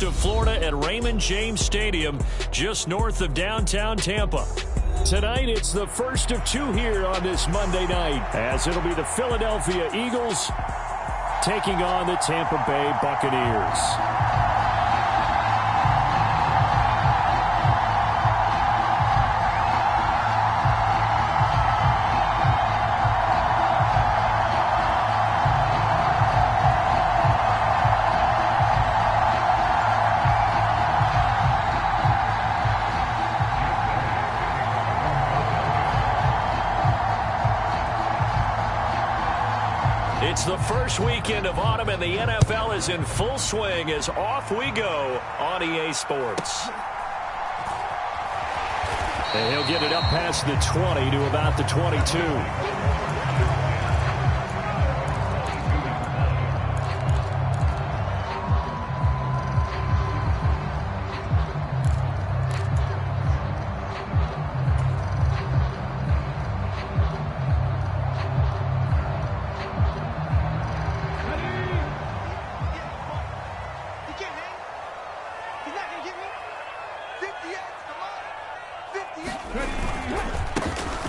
coast of Florida at Raymond James Stadium, just north of downtown Tampa. Tonight, it's the first of two here on this Monday night, as it'll be the Philadelphia Eagles taking on the Tampa Bay Buccaneers. It's the first weekend of autumn, and the NFL is in full swing as off we go on EA Sports. And he'll get it up past the 20 to about the 22.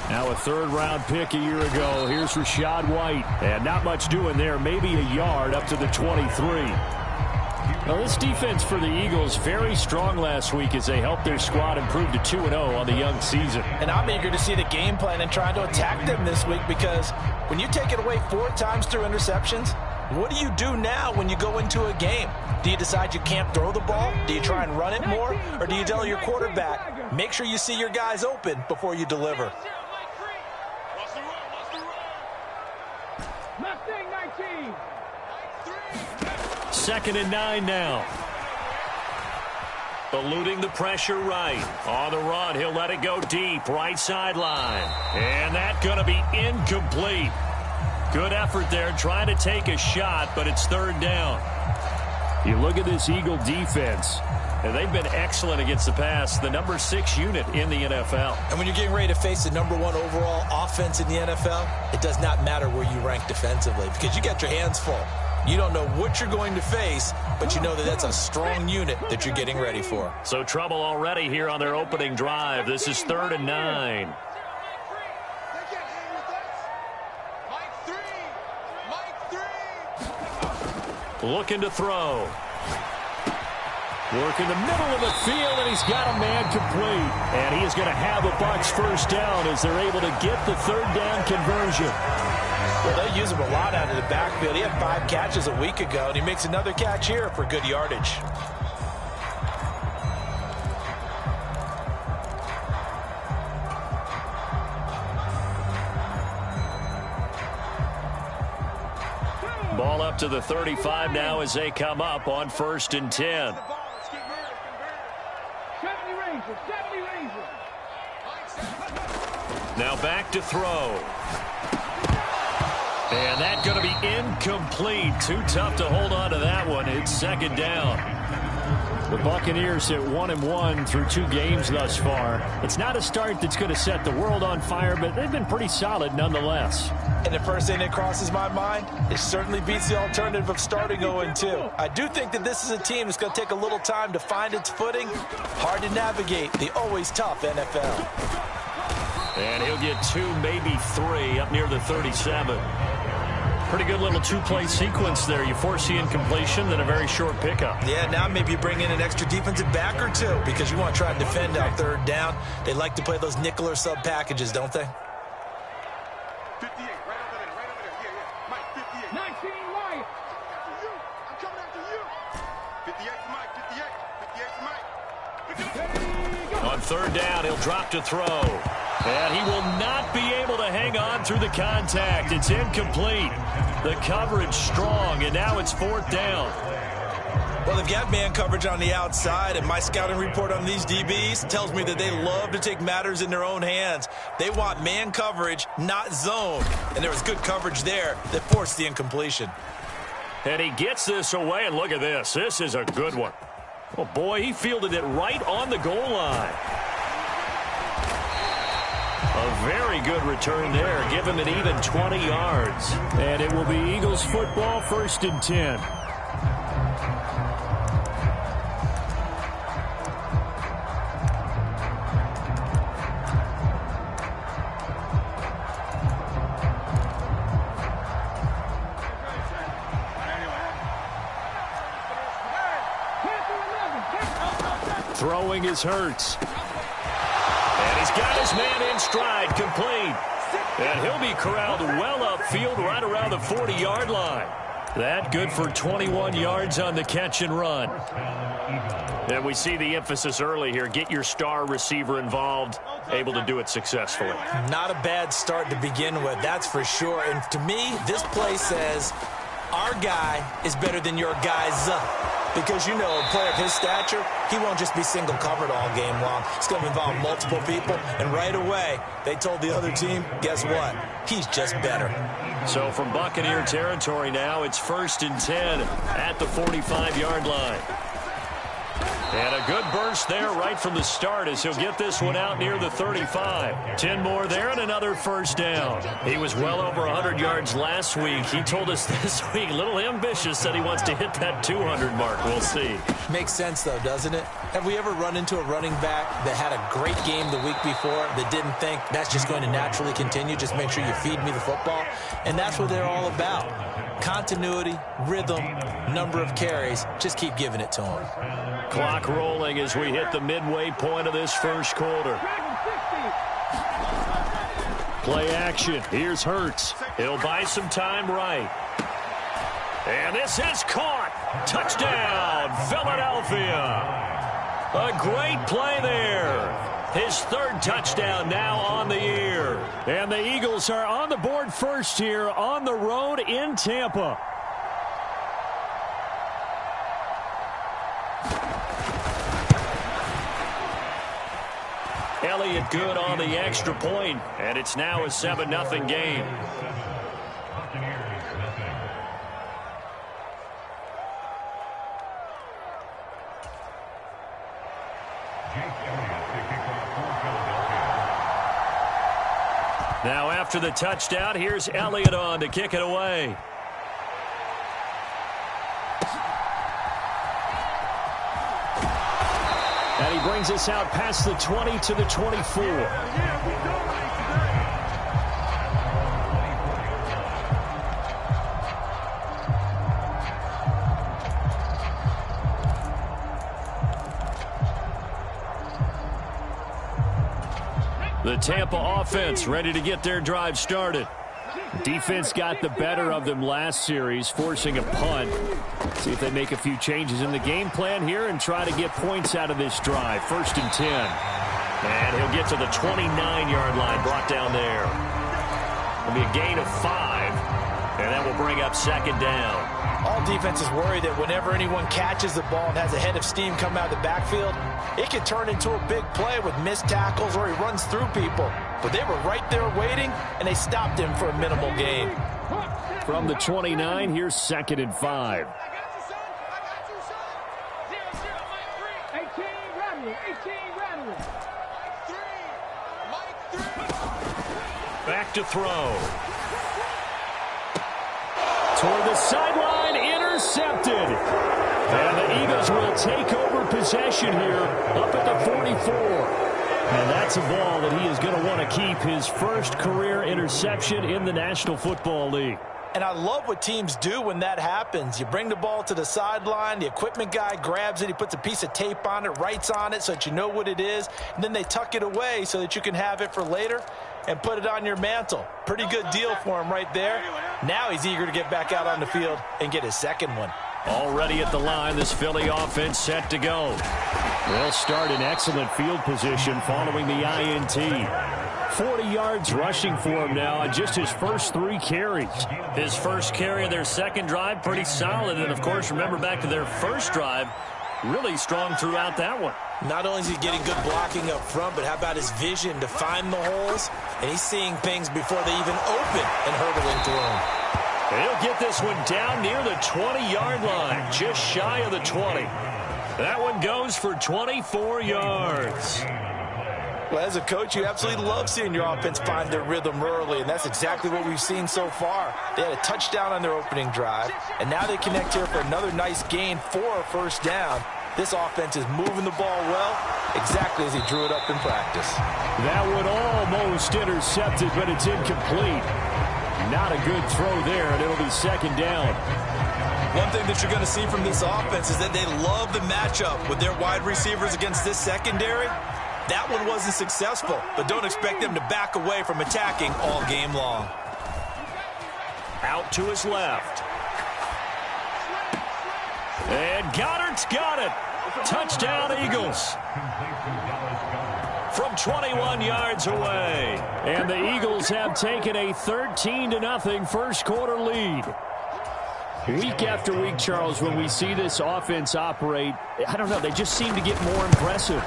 Now a third-round pick a year ago. Here's Rachaad White. And not much doing there. Maybe a yard up to the 23. Now this defense for the Eagles, very strong last week as they helped their squad improve to 2-0 on the young season. And I'm eager to see the game plan and trying to attack them this week, because when you take it away 4 times through interceptions, what do you do now when you go into a game? Do you decide you can't throw the ball? Do you try and run it more? Or do you tell your quarterback, make sure you see your guys open before you deliver? Second and 9 now. Eluding the pressure right. On the run, he'll let it go deep. Right sideline. And that's going to be incomplete. Good effort there trying to take a shot, but it's third down. You look at this Eagle defense, and they've been excellent against the pass, the number 6 unit in the NFL. And when you're getting ready to face the number 1 overall offense in the NFL, it does not matter where you rank defensively, because you got your hands full. You don't know what you're going to face, but you know that that's a strong unit that you're getting ready for. So trouble already here on their opening drive. This is 3rd and 9. Looking to throw. Work in the middle of the field, and he's got a man complete. And he is going to have a Bucs first down as they're able to get the third down conversion. Well, they use him a lot out of the backfield. He had 5 catches a week ago, and he makes another catch here for good yardage. Ball up to the 35 now as they come up on 1st and 10. Now back to throw. And that's going to be incomplete. Too tough to hold on to that one. It's 2nd down. The Buccaneers at 1-1 through 2 games thus far. It's not a start that's going to set the world on fire, but they've been pretty solid nonetheless. And the first thing that crosses my mind, it certainly beats the alternative of starting 0-2. I do think that this is a team that's going to take a little time to find its footing. Hard to navigate the always tough NFL. And he'll get 2, maybe 3 up near the 37. Pretty good little 2-play sequence there. You force the incompletion, then a very short pickup. Yeah, now maybe you bring in an extra defensive back or 2 because you want to try and defend on 3rd down. They like to play those nickel or sub packages, don't they? 58, right over there, yeah, Mike, 58. 19, Mike. I'm coming after you. 58 for Mike, 58 for Mike. On 3rd down, he'll drop to throw. And he will not be able to hang on through the contact. It's incomplete. The coverage strong, and now it's 4th down. Well, they've got man coverage on the outside, and my scouting report on these DBs tells me that they love to take matters in their own hands. They want man coverage, not zone. And there was good coverage there that forced the incompletion. And he gets this away, and look at this. This is a good one. Oh, boy, he fielded it right on the goal line. A very good return there. Give him an even 20 yards. And it will be Eagles football, 1st and 10. Throwing is Hurts. And he's got his man in stride, complete. And he'll be corralled well upfield right around the 40-yard line. That good for 21 yards on the catch and run. And we see the emphasis early here. Get your star receiver involved, able to do it successfully. Not a bad start to begin with, that's for sure. And to me, this play says our guy is better than your guy's. Because, you know, a player of his stature, he won't just be single covered all game long. It's going to involve multiple people. And right away, they told the other team, guess what? He's just better. So from Buccaneer territory now, it's 1st and 10 at the 45-yard line. And a good burst there right from the start as he'll get this one out near the 35. 10 more there and another first down. He was well over 100 yards last week. He told us this week, a little ambitious, said he wants to hit that 200 mark. We'll see. Makes sense, though, doesn't it? Have we ever run into a running back that had a great game the week before that didn't think that's just going to naturally continue? Just make sure you feed me the football. And that's what they're all about. Continuity, rhythm, number of carries. Just keep giving it to him. Clock rolling as we hit the midway point of this first quarter. Play action. Here's Hurts. He'll buy some time right. And this is caught. Touchdown, Philadelphia. A great play there. His 3rd touchdown now on the year. And the Eagles are on the board first here on the road in Tampa. Elliott good on the extra point, and it's now a 7-0 game. Now after the touchdown, here's Elliott on to kick it away. And he brings us out past the 20 to the 24. The Tampa offense ready to get their drive started. Defense got the better of them last series, forcing a punt. See if they make a few changes in the game plan here and try to get points out of this drive. 1st and 10. And he'll get to the 29-yard line, brought down there. It'll be a gain of 5, and that will bring up 2nd down. All defenses worry that whenever anyone catches the ball and has a head of steam come out of the backfield, it can turn into a big play with missed tackles or he runs through people. But they were right there waiting, and they stopped him for a minimal gain. From the 29, here's 2nd and 5. Back to throw. Toward the sideline, intercepted. And the Eagles will take over possession here up at the 44. And that's a ball that he is going to want to keep, his first career interception in the National Football League. And I love what teams do when that happens. You bring the ball to the sideline, the equipment guy grabs it, he puts a piece of tape on it, writes on it so that you know what it is, and then they tuck it away so that you can have it for later and put it on your mantle. Pretty good deal for him right there. Now he's eager to get back out on the field and get his 2nd one. Already at the line, this Philly offense set to go. They'll start in excellent field position following the INT. 40 yards rushing for him now on just his first 3 carries. His first carry of their 2nd drive, pretty solid. And, of course, remember back to their first drive, really strong throughout that one. Not only is he getting good blocking up front, but how about his vision to find the holes? And he's seeing things before they even open and hurdling through them. He'll get this one down near the 20-yard line, just shy of the 20. That one goes for 24 yards. Well, as a coach, you absolutely love seeing your offense find their rhythm early, and that's exactly what we've seen so far. They had a touchdown on their opening drive, and now they connect here for another nice gain for a first down. This offense is moving the ball well, exactly as he drew it up in practice. That one almost intercepted, but it's incomplete. not a good throw there, and it'll be second down. One thing that you're going to see from this offense is that they love the matchup with their wide receivers against this secondary. That one wasn't successful, but don't expect them to back away from attacking all game long. Out to his left. And Goddard's got it. Touchdown, Eagles. From 21 yards away. And the Eagles have taken a 13-0 first quarter lead. Week after week, Charles, when we see this offense operate, I don't know, they just seem to get more impressive.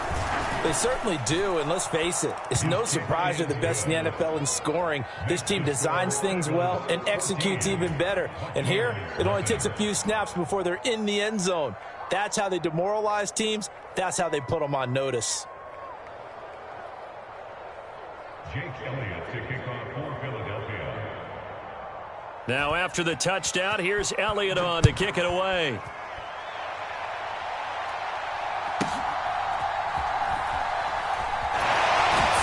They certainly do, and let's face it, it's no surprise they're the best in the NFL in scoring. This team designs things well and executes even better. And here, it only takes a few snaps before they're in the end zone. That's how they demoralize teams. That's how they put them on notice. Jake Elliott to kick off for Philadelphia. Now after the touchdown, here's Elliott on to kick it away.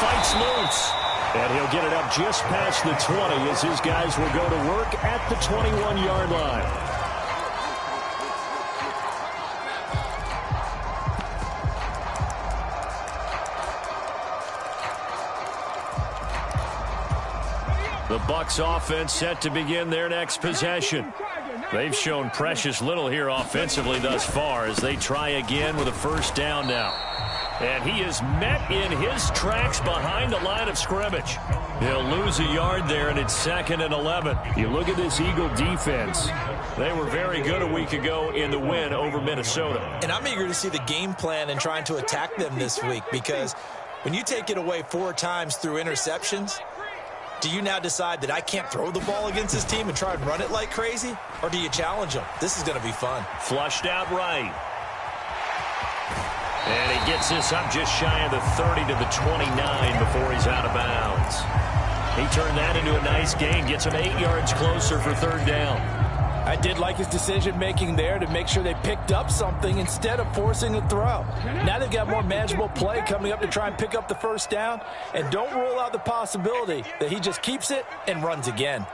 Fights loose. And he'll get it up just past the 20 as his guys will go to work at the 21-yard line. The Bucs offense set to begin their next possession. They've shown precious little here offensively thus far as they try again with a first down now. And he is met in his tracks behind the line of scrimmage. He'll lose a yard there, and it's 2nd and 11. You look at this Eagle defense. They were very good a week ago in the win over Minnesota. And I'm eager to see the game plan and trying to attack them this week, because when you take it away 4 times through interceptions, do you now decide that I can't throw the ball against this team and try and run it like crazy? Or do you challenge them? This is going to be fun. Flushed out right. And he gets this up just shy of the 30 to the 29 before he's out of bounds. He turned that into a nice gain, gets him 8 yards closer for 3rd down. I did like his decision-making there to make sure they picked up something instead of forcing a throw. Now they've got more manageable play coming up to try and pick up the first down. And don't rule out the possibility that he just keeps it and runs again.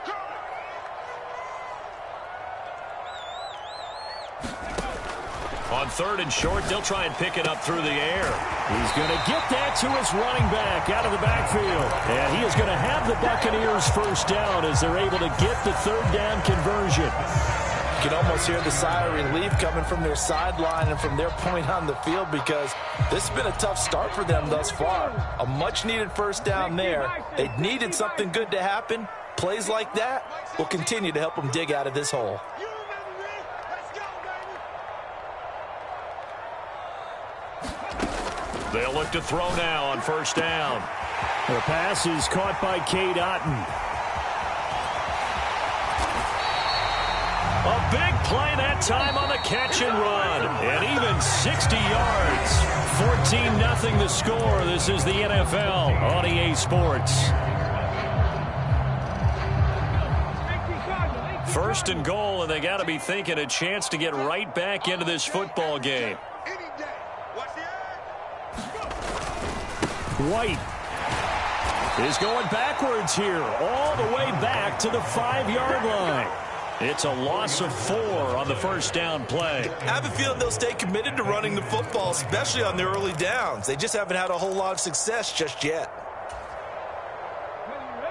On 3rd and short, they'll try and pick it up through the air. He's going to get that to his running back out of the backfield. And he is going to have the Buccaneers first down as they're able to get the 3rd down conversion. You can almost hear the sigh of relief coming from their sideline and from their point on the field, because this has been a tough start for them thus far. A much-needed first down there. They needed something good to happen. Plays like that will continue to help them dig out of this hole. They'll look to throw now on first down. The pass is caught by Cade Otton. A big play that time on the catch and run. And even 60 yards. 14-0 the score. This is the NFL on EA Sports. 1st and goal, and they got to be thinking a chance to get right back into this football game. White is going backwards here, all the way back to the 5-yard line. It's a loss of 4 on the first down play. I have a feeling they'll stay committed to running the football, especially on their early downs. They just haven't had a whole lot of success just yet.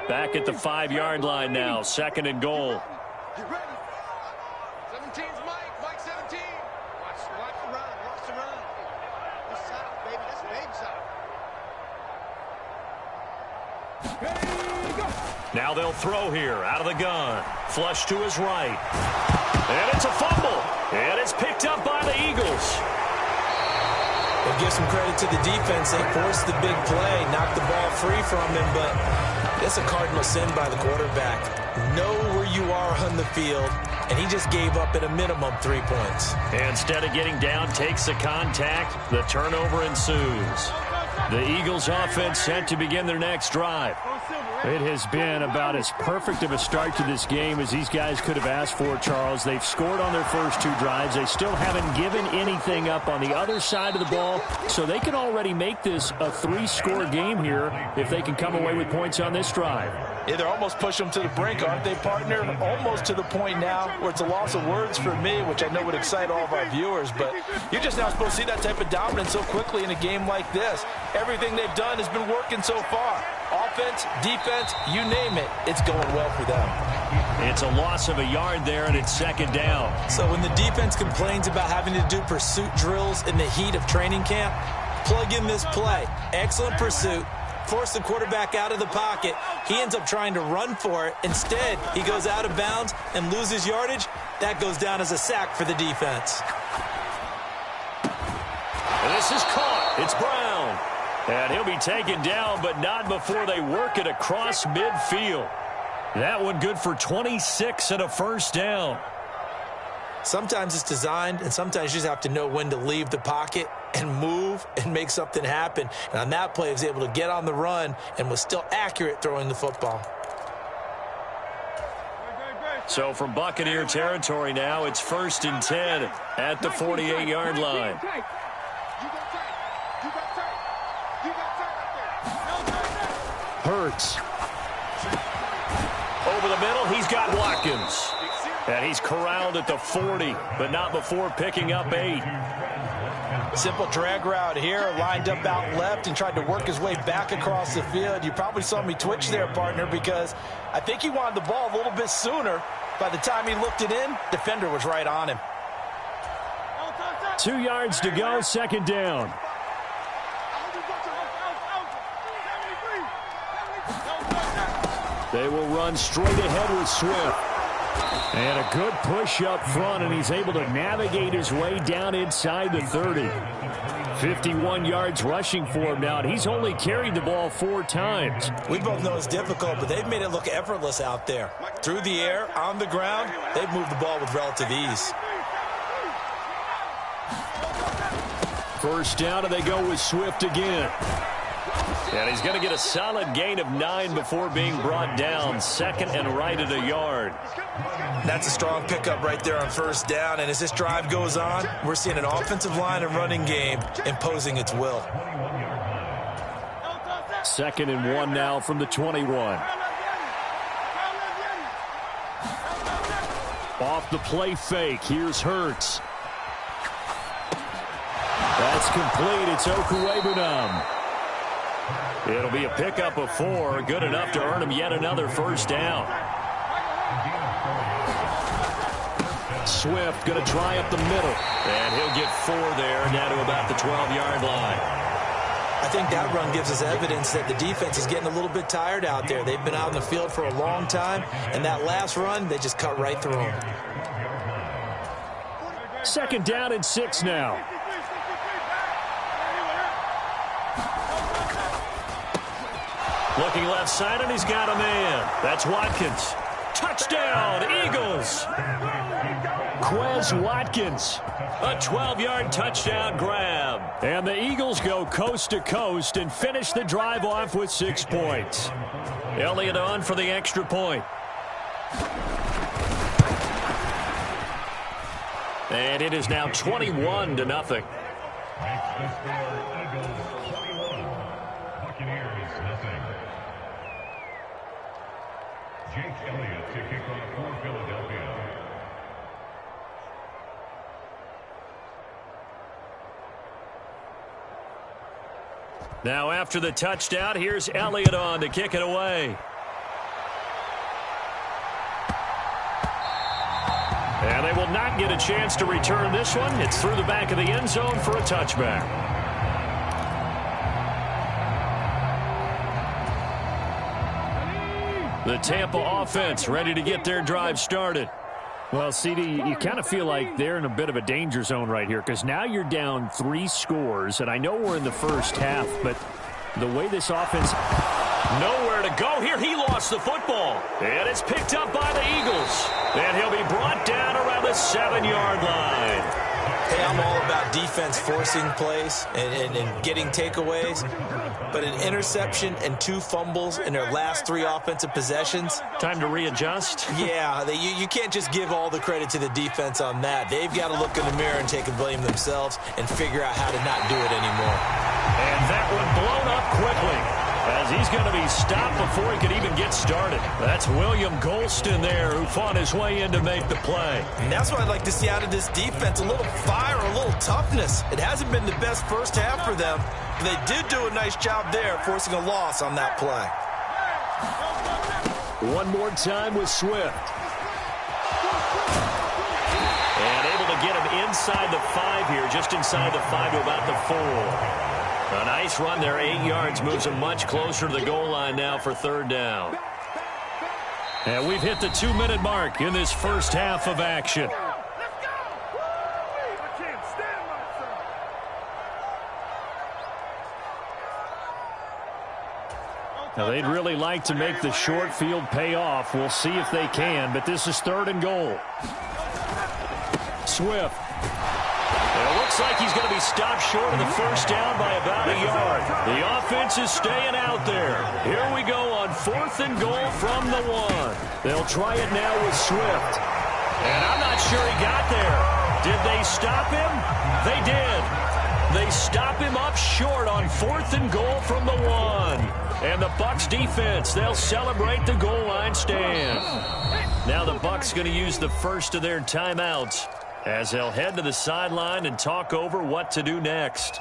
Back at the 5-yard line now, 2nd and goal. Get ready. 17's Mike. Mike 17. Watch the run. Watch the run. This side, baby. That's baby side. Now they'll throw here out of the gun. Flush to his right. And it's a fumble. And it's picked up by the Eagles. We'll give some credit to the defense. They forced the big play, knocked the ball free from him, but it's a cardinal sin by the quarterback. Know where you are on the field, and he just gave up at a minimum 3 points. Instead of getting down, takes the contact. The turnover ensues. The Eagles offense set to begin their next drive. It has been about as perfect of a start to this game as these guys could have asked for, Charles. They've scored on their first two drives. They still haven't given anything up on the other side of the ball, so they can already make this a three-score game here if they can come away with points on this drive. Yeah, they're almost pushing them to the brink, aren't they, partner? Almost to the point now where it's a loss of words for me, which I know would excite all of our viewers, but you're just not supposed to see that type of dominance so quickly in a game like this. Everything they've done has been working so far. Offense, defense, you name it, it's going well for them. It's a loss of a yard there, and it's second down. So when the defense complains about having to do pursuit drills in the heat of training camp, plug in this play. Excellent pursuit. Force the quarterback out of the pocket. He ends up trying to run for it. Instead, he goes out of bounds and loses yardage. That goes down as a sack for the defense. This is caught. It's Brown. And he'll be taken down, but not before they work it across midfield. That one good for 26 and a first down. Sometimes it's designed, and sometimes you just have to know when to leave the pocket and move and make something happen. And on that play, he was able to get on the run and was still accurate throwing the football. So from Buccaneer territory now, it's 1st and 10 at the 48-yard line. Hurts. Over the middle, he's got Watkins. And he's corralled at the 40, but not before picking up 8. Simple drag route here, lined up out left and tried to work his way back across the field. You probably saw me twitch there, partner, because I think he wanted the ball a little bit sooner. By the time he looked it in, defender was right on him. 2 yards to go, second down. They will run straight ahead with Swift. And a good push up front, and he's able to navigate his way down inside the 30. 51 yards rushing for him now, and he's only carried the ball 4 times. We both know it's difficult, but they've made it look effortless out there. Through the air, on the ground, they've moved the ball with relative ease. First down, and they go with Swift again. And he's going to get a solid gain of 9 before being brought down. Second and right at a yard. That's a strong pickup right there on first down. And as this drive goes on, we're seeing an offensive line and running game imposing its will. Second and 1 now from the 21. Off the play fake. Here's Hurts. That's complete. It's Okuwebunam. It'll be a pickup of 4, good enough to earn him yet another first down. Swift going to try up the middle, and he'll get 4 there, down to about the 12-yard line. I think that run gives us evidence that the defense is getting a little bit tired out there. They've been out in the field for a long time, and that last run, they just cut right through them. Second down and 6 now. Looking left side, and he's got a man. That's Watkins. Touchdown, Eagles. Quez Watkins. A 12-yard touchdown grab. And the Eagles go coast to coast and finish the drive off with 6 points. Elliott on for the extra point. And it is now 21-0. Jake Elliott to kick off for Philadelphia. Now after the touchdown, here's Elliott on to kick it away. And they will not get a chance to return this one. It's through the back of the end zone for a touchback. The Tampa offense ready to get their drive started. Well, CD, you kind of feel like they're in a bit of a danger zone right here because now you're down 3 scores, and I know we're in the first half, but the way this offense... Nowhere to go here. He lost the football, and it's picked up by the Eagles. And he'll be brought down around the 7-yard line. Hey, I'm all about defense forcing plays and getting takeaways. But an interception and 2 fumbles in their last 3 offensive possessions. Time to readjust? Yeah, you can't just give all the credit to the defense on that. They've got to look in the mirror and take the blame themselves and figure out how to not do it anymore. And that one blown up quickly, as he's going to be stopped before he could even get started. That's William Golston there, who fought his way in to make the play. And that's what I'd like to see out of this defense, a little fire, a little toughness. It hasn't been the best first half for them, but they did do a nice job there, forcing a loss on that play. One more time with Swift. And able to get him inside the 5 here, just inside the 5 to about the 4. A nice run there, 8 yards, moves him much closer to the goal line now for 3rd down. And we've hit the 2-minute mark in this first half of action. Now, they'd really like to make the short field pay off. We'll see if they can, but this is 3rd and goal. Swift. It looks like he's going to be stopped short of the first down by about a yard. The offense is staying out there. Here we go on 4th and goal from the 1. They'll try it now with Swift. And I'm not sure he got there. Did they stop him? They did. They stop him up short on 4th and goal from the 1. And the Bucs defense, they'll celebrate the goal line stand. Now the Bucs going to use the first of their timeouts, as they'll head to the sideline and talk over what to do next.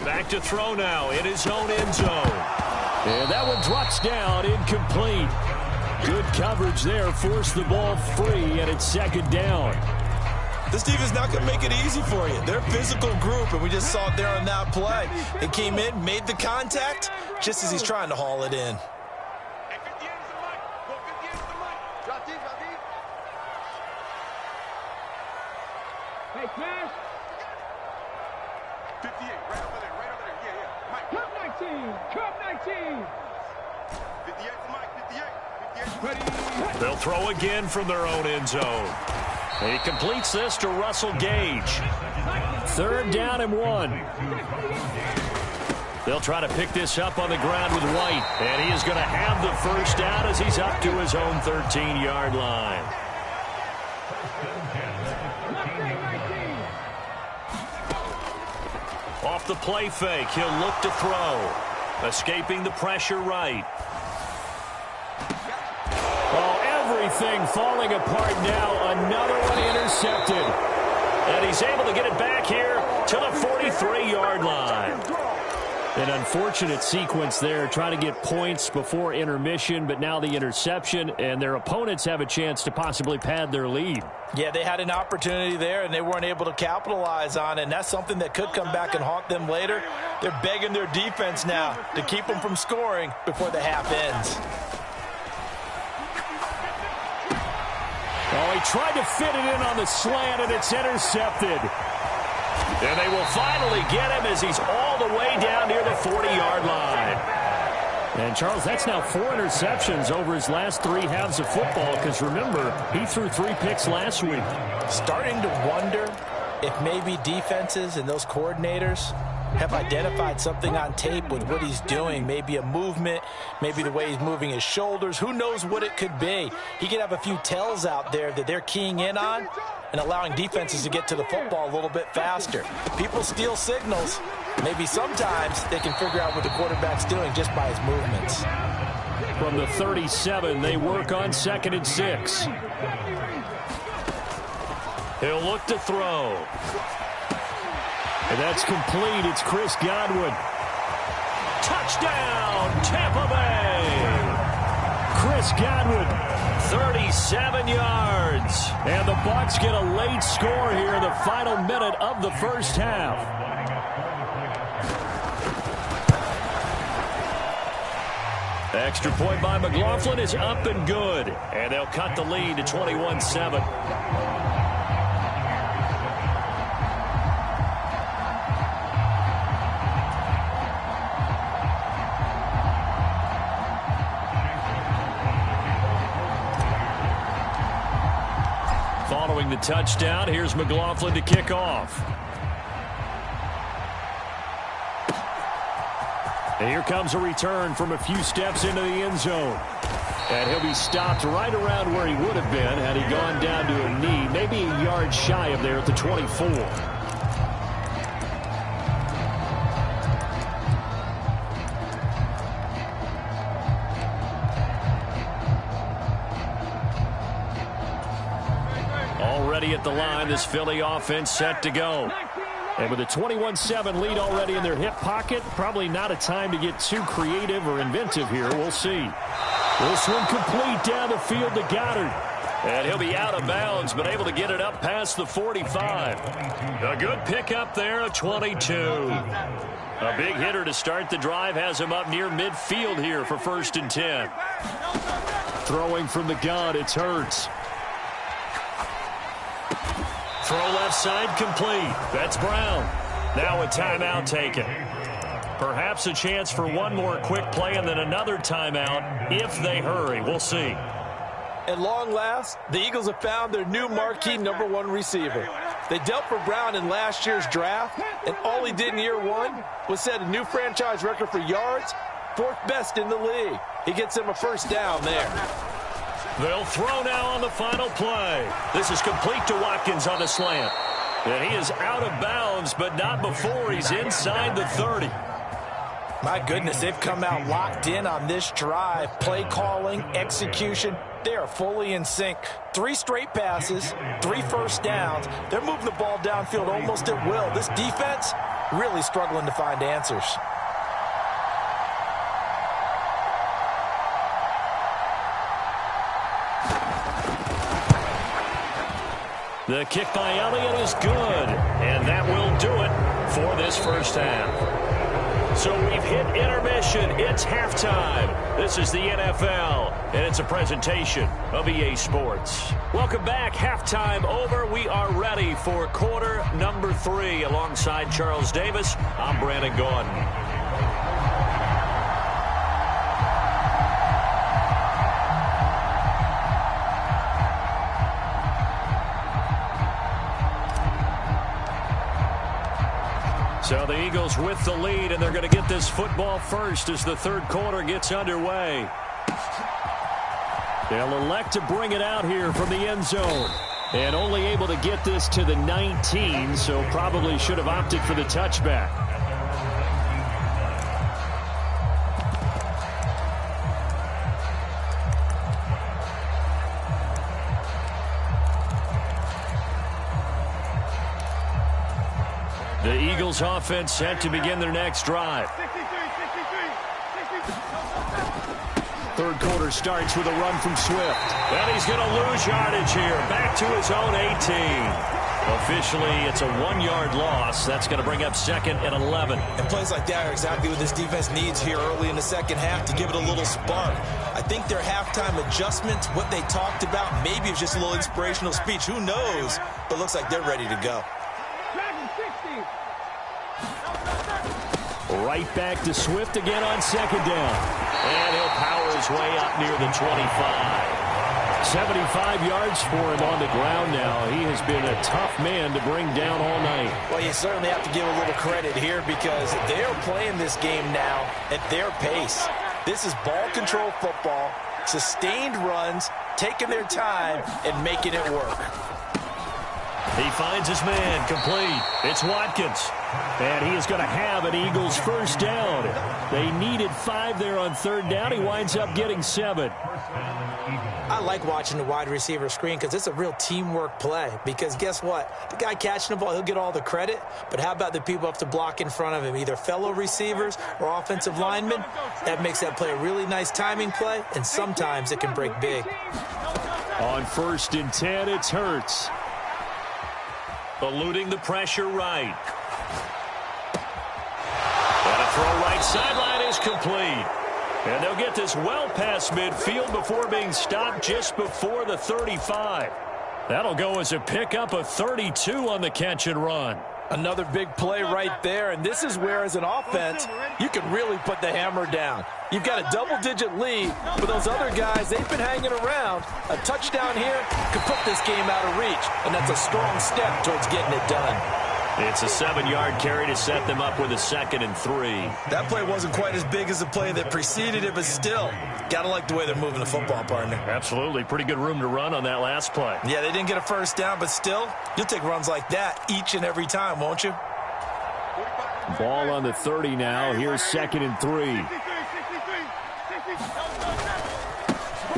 Back to throw now in his own end zone. And that one drops down, incomplete. Good coverage there, forced the ball free, and it's 2nd down. This defense not going to make it easy for you. They're a physical group, and we just saw it there on that play. It came in, made the contact, just as he's trying to haul it in. Hey, Cash. 58, right over there, yeah, yeah. Mike. Cup 19. 58 to Mike, 58. They'll throw again from their own end zone. He completes this to Russell Gage. 3rd down and 1. They'll try to pick this up on the ground with White. And he is going to have the first down as he's up to his own 13-yard line. Off the play fake, he'll look to throw. Escaping the pressure right. Everything falling apart now. Another one intercepted. And he's able to get it back here to the 43-yard line. An unfortunate sequence there, trying to get points before intermission, but now the interception, and their opponents have a chance to possibly pad their lead. Yeah, they had an opportunity there, and they weren't able to capitalize on it, and that's something that could come back and haunt them later. They're begging their defense now to keep them from scoring before the half ends. Oh, he tried to fit it in on the slant, and it's intercepted. And they will finally get him as he's all the way down near the 40-yard line. And, Charles, that's now 4 interceptions over his last 3 halves of football, because, remember, he threw 3 picks last week. Starting to wonder if maybe defenses and those coordinators have identified something on tape with what he's doing. Maybe a movement, maybe the way he's moving his shoulders. Who knows what it could be? He could have a few tells out there that they're keying in on and allowing defenses to get to the football a little bit faster. People steal signals. Maybe sometimes they can figure out what the quarterback's doing just by his movements. From the 37, they work on 2nd and 6. He'll look to throw. And that's complete. It's Chris Godwin. Touchdown, Tampa Bay. Chris Godwin, 37 yards. And the Bucs get a late score here in the final minute of the first half. Extra point by McLaughlin is up and good. And they'll cut the lead to 21-7. Following the touchdown, here's McLaughlin to kick off. And here comes a return from a few steps into the end zone. And he'll be stopped right around where he would have been had he gone down to a knee, maybe a yard shy of there at the 24. Already at the line, this Philly offense set to go. And with a 21-7 lead already in their hip pocket, probably not a time to get too creative or inventive here. We'll see. This one complete down the field to Goddard. And he'll be out of bounds, but able to get it up past the 45. A good pickup there, a 22. A big hitter to start the drive has him up near midfield here for 1st and 10. Throwing from the gun, it's Hurts. Throw left side complete. That's Brown. Now a timeout taken. Perhaps a chance for one more quick play and then another timeout if they hurry. We'll see. At long last, the Eagles have found their new marquee #1 receiver. They dealt for Brown in last year's draft, and all he did in year one was set a new franchise record for yards, 4th best in the league. He gets him a 1st down there. They'll throw now on the final play. This is complete to Watkins on the slant. And he is out of bounds, but not before he's inside the 30. My goodness, they've come out locked in on this drive. Play calling, execution, they are fully in sync. 3 straight passes, 3 first downs. They're moving the ball downfield almost at will. This defense really struggling to find answers. The kick by Elliott is good, and that will do it for this first half. So we've hit intermission. It's halftime. This is the NFL, and it's a presentation of EA Sports. Welcome back. Halftime over. We are ready for quarter number 3. Alongside Charles Davis, I'm Brandon Gordon. So the Eagles with the lead, and they're going to get this football first as the 3rd quarter gets underway. They'll elect to bring it out here from the end zone. And only able to get this to the 19, so probably should have opted for the touchback. The Eagles offense set to begin their next drive. 3rd quarter starts with a run from Swift. And he's going to lose yardage here. Back to his own 18. Officially, it's a 1-yard loss. That's going to bring up 2nd and 11. And plays like that are exactly what this defense needs here early in the second half to give it a little spark. I think their halftime adjustments, what they talked about, maybe it's just a little inspirational speech. Who knows? But looks like they're ready to go. Right back to Swift again on 2nd down. And he'll power his way up near the 25. 75 yards for him on the ground now. He has been a tough man to bring down all night. Well, you certainly have to give a little credit here because they're playing this game now at their pace. This is ball control football, sustained runs, taking their time, and making it work. He finds his man complete. It's Watkins. And he is going to have an Eagles 1st down. They needed 5 there on 3rd down. He winds up getting 7. I like watching the wide receiver screen because it's a real teamwork play. Because guess what? The guy catching the ball, he'll get all the credit. But how about the people up to block in front of him, either fellow receivers or offensive linemen? That makes that play a really nice timing play, and sometimes it can break big. On 1st and 10, it's Hurts. Eluding the pressure right. And a throw right sideline is complete. And they'll get this well past midfield before being stopped just before the 35. That'll go as a pickup of 32 on the catch and run. Another big play right there, and this is where, as an offense, you can really put the hammer down. You've got a double-digit lead, but those other guys, they've been hanging around. A touchdown here could put this game out of reach, and that's a strong step towards getting it done. It's a 7-yard carry to set them up with a 2nd and 3. That play wasn't quite as big as the play that preceded it, but still, got to like the way they're moving the football, partner. Absolutely. Pretty good room to run on that last play. Yeah, they didn't get a first down, but still, you'll take runs like that each and every time, won't you? Ball on the 30 now. Here's 2nd and 3.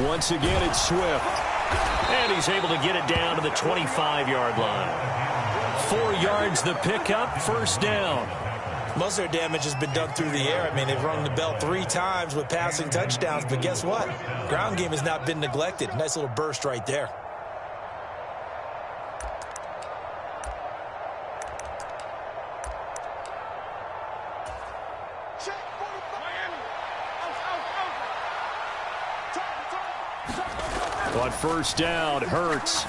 Once again, it's Swift. And he's able to get it down to the 25-yard line. 4 yards the pickup, first down. Most of their damage has been done through the air. I mean, they've rung the bell 3 times with passing touchdowns, but guess what? Ground game has not been neglected. Nice little burst right there. On first down, Hurts.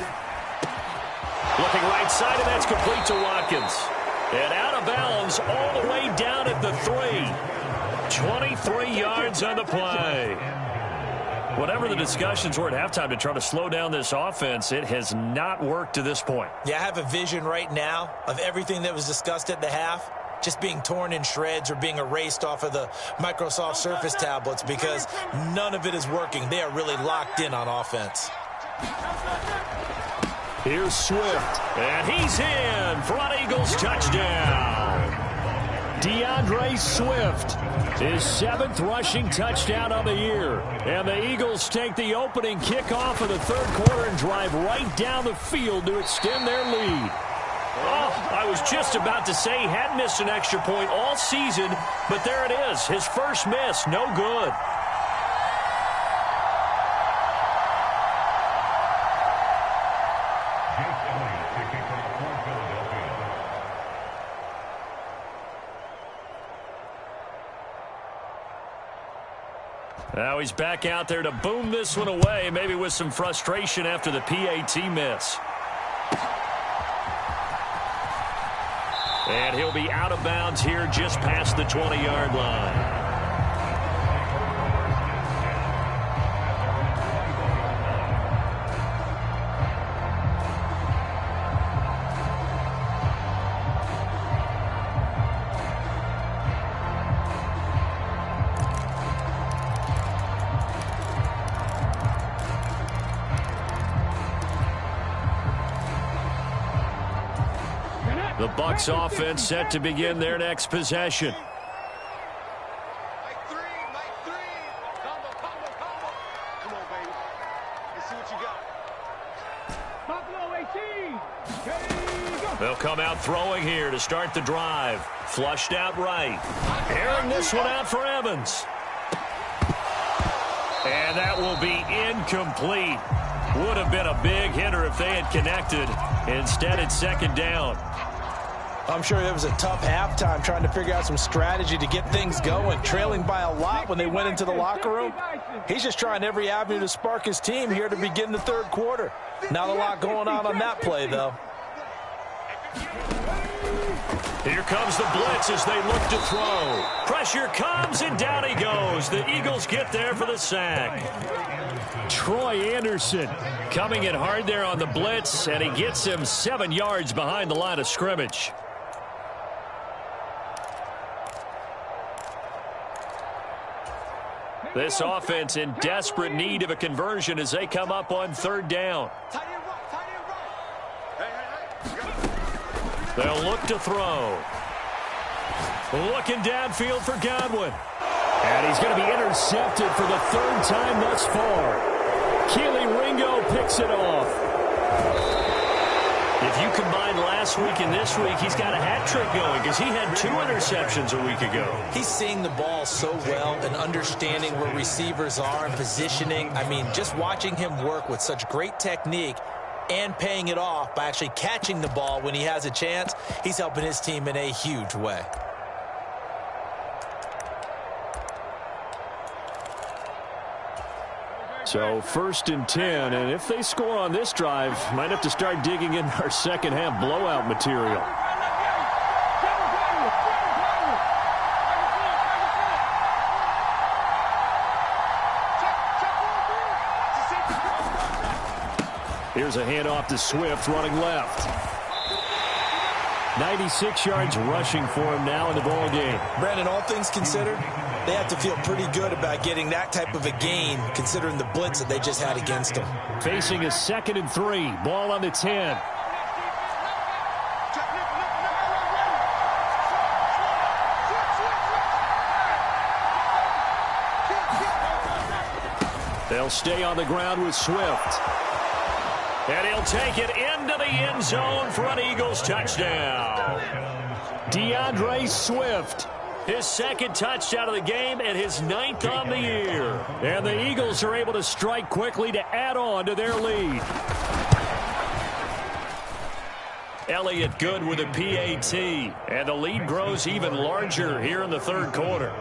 Looking right side, and that's complete to Watkins. And out of bounds all the way down at the 3. 23 yards on the play. Whatever the discussions were at halftime to try to slow down this offense, it has not worked to this point. Yeah, I have a vision right now of everything that was discussed at the half just being torn in shreds or being erased off of the Microsoft Surface tablets because none of it is working. They are really locked in on offense. Here's Swift, and he's in for an Eagles touchdown. DeAndre Swift, his 7th rushing touchdown of the year. And the Eagles take the opening kickoff of the 3rd quarter and drive right down the field to extend their lead. Oh, I was just about to say he hadn't missed an extra point all season, but there it is, his first miss, no good. Now he's back out there to boom this one away, maybe with some frustration after the PAT miss. And he'll be out of bounds here just past the 20-yard line. The Bucs offense set to begin their next possession. Mike 3. Combo. Come on, baby. Let's see what you got. They'll come out throwing here to start the drive. Flushed out right. Airing this one out for Evans. And that will be incomplete. Would have been a big hitter if they had connected. Instead, it's 2nd down. I'm sure it was a tough halftime trying to figure out some strategy to get things going, trailing by a lot when they went into the locker room. He's just trying every avenue to spark his team here to begin the 3rd quarter. Not a lot going on that play, though. Here comes the blitz as they look to throw. Pressure comes, and down he goes. The Eagles get there for the sack. Troy Anderson coming in hard there on the blitz, and he gets him 7 yards behind the line of scrimmage. This offense in desperate need of a conversion as they come up on 3rd down. They'll look to throw. Looking downfield for Godwin. And he's going to be intercepted for the 3rd time thus far. Keely Ringo picks it off. If you combine last week and this week, he's got a hat trick going because he had 2 interceptions a week ago. He's seeing the ball so well and understanding where receivers are and positioning. I mean, just watching him work with such great technique and paying it off by actually catching the ball when he has a chance, he's helping his team in a huge way. So 1st and 10, and if they score on this drive, might have to start digging in our second half blowout material. Here's a handoff to Swift running left. 96 yards rushing for him now in the ball game. Brandon, all things considered, they have to feel pretty good about getting that type of a gain considering the blitz that they just had against them. Facing a 2nd and 3. Ball on the 10. They'll stay on the ground with Swift. And he'll take it into the end zone for an Eagles touchdown. DeAndre Swift, his 2nd touchdown of the game and his 9th on the year. And the Eagles are able to strike quickly to add on to their lead. Elliott good with a PAT. And the lead grows even larger here in the 3rd quarter.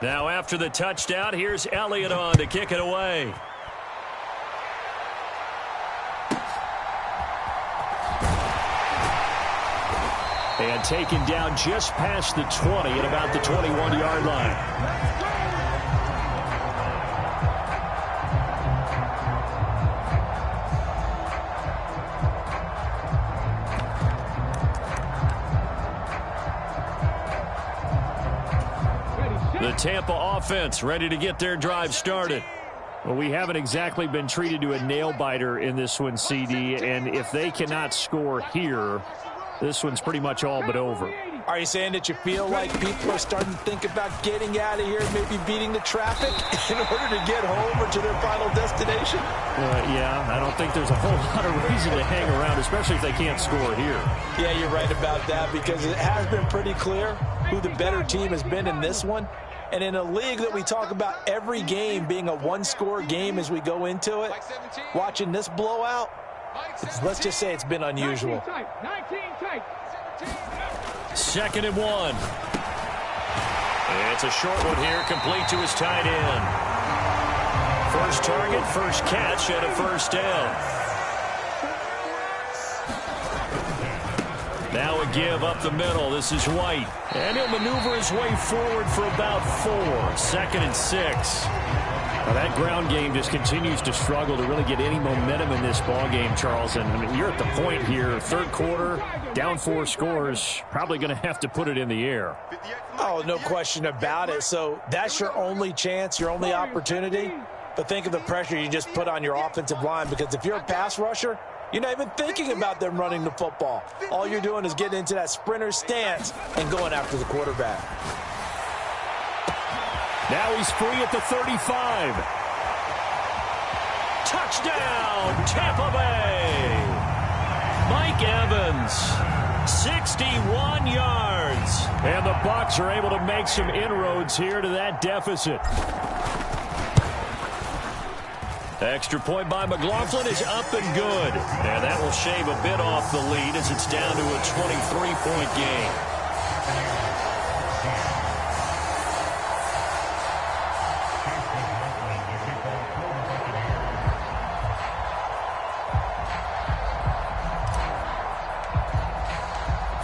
Now after the touchdown, here's Elliott on to kick it away. And taken down just past the 20 at about the 21-yard line. The Tampa offense ready to get their drive started. Well, we haven't exactly been treated to a nail-biter in this one, CD, and if they cannot score here, this one's pretty much all but over. Are you saying that you feel like people are starting to think about getting out of here, maybe beating the traffic in order to get home or to their final destination? Yeah, I don't think there's a whole lot of reason to hang around, especially if they can't score here. Yeah, you're right about that because it has been pretty clear who the better team has been in this one. And in a league that we talk about every game being a one-score game as we go into it, watching this blowout, let's just say it's been unusual. 2nd and 1. It's a short one here, complete to his tight end. First target, first catch, and a first down. Now a give up the middle. This is White. And he'll maneuver his way forward for about 4. 2nd and 6. Now that ground game just continues to struggle to really get any momentum in this ball game, Charles. And I mean, you're at the point here, 3rd quarter, down 4 scores, probably going to have to put it in the air. Oh, no question about it. So that's your only chance, your only opportunity. But think of the pressure you just put on your offensive line, because if you're a pass rusher, you're not even thinking about them running the football. All you're doing is getting into that sprinter stance and going after the quarterback. Now he's free at the 35. Touchdown, Tampa Bay. Mike Evans, 61 yards. And the Bucs are able to make some inroads here to that deficit. Extra point by McLaughlin is up and good. And that will shave a bit off the lead as it's down to a 23-point game.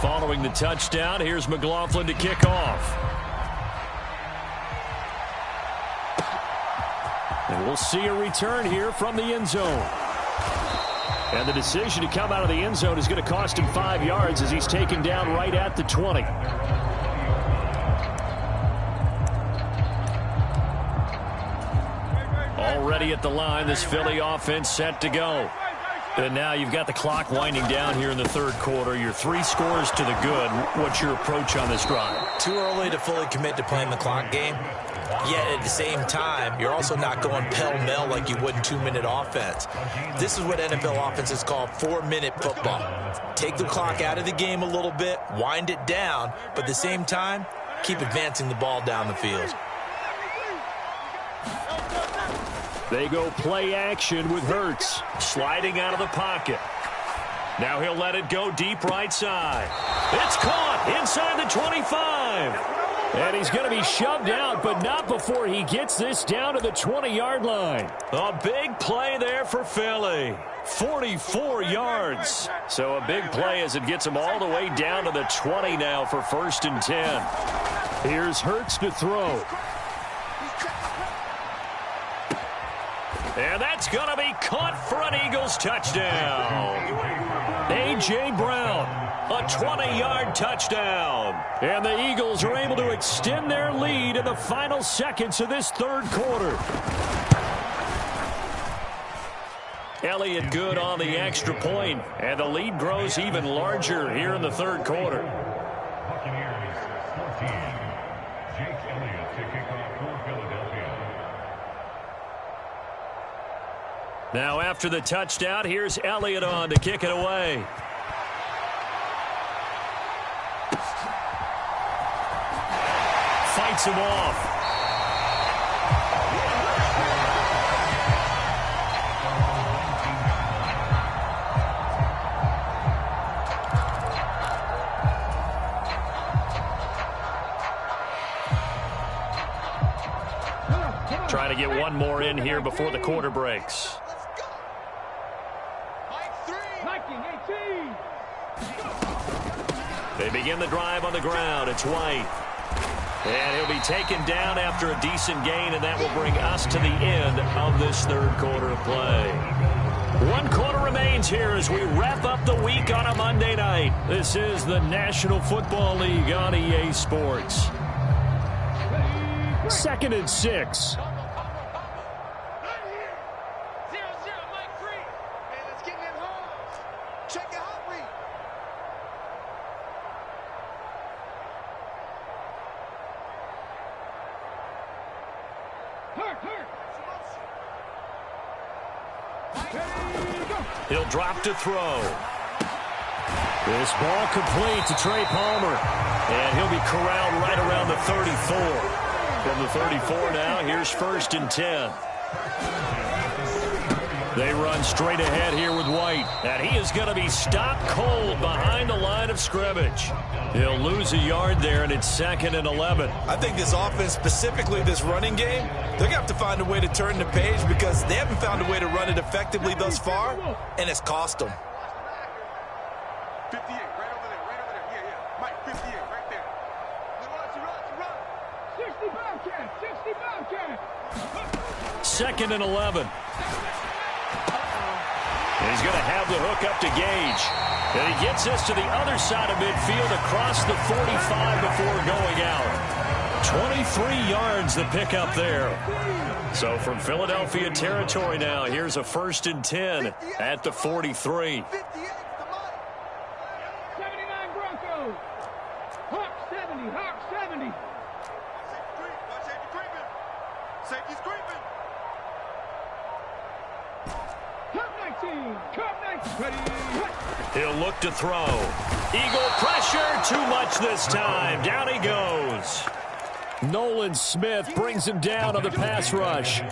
Following the touchdown, here's McLaughlin to kick off. And we'll see a return here from the end zone. And the decision to come out of the end zone is going to cost him 5 yards as he's taken down right at the 20. Already at the line, this Philly offense set to go. And now you've got the clock winding down here in the 3rd quarter. You're 3 scores to the good. What's your approach on this drive? Too early to fully commit to playing the clock game. Yet at the same time, you're also not going pell-mell like you would in 2-minute offense. This is what NFL offenses call 4-minute football. Take the clock out of the game a little bit, wind it down, but at the same time, keep advancing the ball down the field. They go play action with Hurts, sliding out of the pocket. Now he'll let it go deep right side. It's caught inside the 25. And he's going to be shoved out, but not before he gets this down to the 20-yard line. A big play there for Philly. 44 yards. So a big play as it gets him all the way down to the 20 now for 1st and 10. Here's Hurts to throw. And that's going to be caught for an Eagles touchdown. A.J. Brown, a 20-yard touchdown. And the Eagles are able to extend their lead in the final seconds of this 3rd quarter. Elliott good on the extra point, and the lead grows even larger here in the 3rd quarter. Buccaneers 14. Jake Elliott to kick off for Philadelphia. Now after the touchdown, here's Elliott on to kick it away. Fights him off. Trying to get one more in here before the quarter breaks. They begin the drive on the ground. It's White. And he'll be taken down after a decent gain, and that will bring us to the end of this 3rd quarter of play. 1 quarter remains here as we wrap up the week on a Monday night. This is the National Football League on EA Sports. 2nd and 6. He'll drop to throw. This ball complete to Trey Palmer. And he'll be corralled right around the 34. From the 34 now, here's 1st and 10. They run straight ahead here with White. And he is going to be stopped cold behind the line of scrimmage. He'll lose a yard there, and it's 2nd and 11. I think this offense, specifically this running game, they're going to have to find a way to turn the page because they haven't found a way to run it effectively thus far, and it's cost them. 58, right over there, right over there. Yeah, yeah. Mike, 58, right there. Run. 2nd and 11. And he's going to have the hook up to Gage. And he gets this to the other side of midfield across the 45 before going out. 23 yards the pickup there. So from Philadelphia territory now, here's a 1st and 10 at the 43. 58 to Mike. 79 Broncos. Hawk 70, Hawk 70. Safety creeping. Safety's creeping. Cup 19, Cup 19. Ready. He'll look to throw. Eagle pressure, too much this time. Down he goes. Nolan Smith brings him down on the pass rush.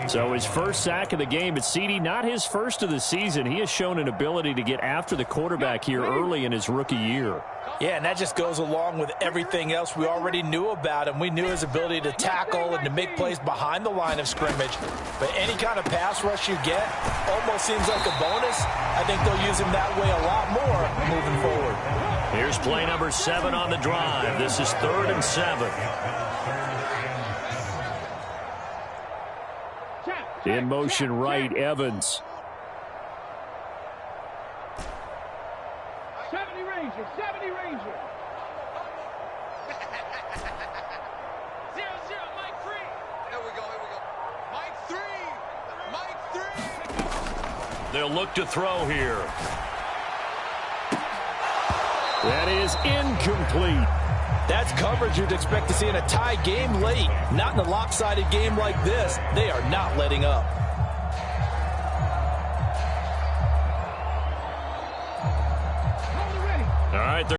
So his first sack of the game, but CD, not his first of the season. He has shown an ability to get after the quarterback here early in his rookie year. Yeah, and that just goes along with everything else we already knew about him. We knew his ability to tackle and to make plays behind the line of scrimmage. But any kind of pass rush you get almost seems like a bonus. I think they'll use him that way a lot more moving forward. Here's play number 7 on the drive. This is 3rd and 7. In motion right, Evans. 70 Ranger, 70 Ranger. 0-0, Mike 3. Here we go, here we go. Mike 3. Mike 3. They'll look to throw here. That is incomplete. That's coverage you'd expect to see in a tie game late. Not in a lopsided game like this. They are not letting up. All right.